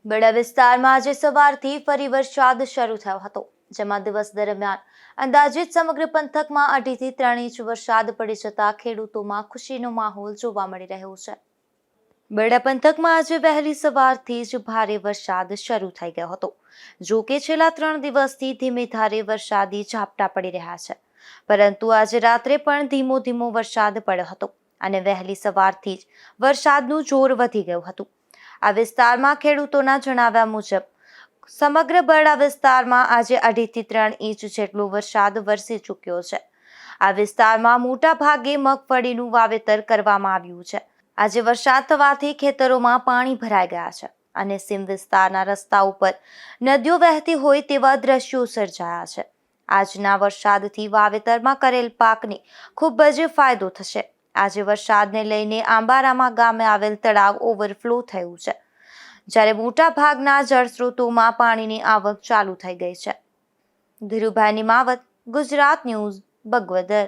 બડા વિસ્તારમાં આજે સવારથી ફરી વરસાદ શરૂ થયો હતો, જેમાં દિવસ દરમિયાન અંદાજિત સમગ્ર પંથકમાં 2.5 થી 3 ઇંચ વરસાદ પડી જતા ખેડૂતોમાં ખુશીનો માહોલ જોવા મળી રહ્યો છે. બરડા પંથકમાં આજે વહેલી સવારથી જ ભારે વરસાદ શરૂ થઈ ગયો હતો. જો કે છેલ્લા 3 દિવસથી ધીમે ધારે વરસાદી ઝાપટા પડી રહ્યા છે, પરંતુ આજે રાત્રે પણ ધીમો ધીમો વરસાદ પડ્યો હતો અને વહેલી સવારથી જ વરસાદનું જોર વધી ગયું હતું. આ વિસ્તારમાં ખેડૂતોના જણાવ્યા મુજબ સમગ્ર બરડા વિસ્તારમાં આજે 2.5 થી 3 ઇંચ જેટલો વરસાદ વરસી ચૂક્યો છે. આ વિસ્તારમાં મોટા ભાગે મગફળીનું વાવેતર કરવામાં આવ્યું છે. આજે વરસાદ થવાથી ખેતરોમાં પાણી ભરાઈ ગયા છે અને સીમ વિસ્તારના રસ્તા ઉપર નદીઓ વહેતી હોય તેવા દ્રશ્યો સર્જાયા છે. આજના વરસાદથી વાવેતરમાં કરેલ પાકને ખૂબ જ ફાયદો થશે. આજે વરસાદને લઈને આંબારામા ગામે આવેલ તળાવ ઓવરફ્લો થયું છે, જ્યારે મોટા ભાગના જળસ્ત્રોતોમાં પાણીની આવક ચાલુ થઈ ગઈ છે. ધીરુભાઈ નિમાવત, ગુજરાત ન્યૂઝ, બગવદર.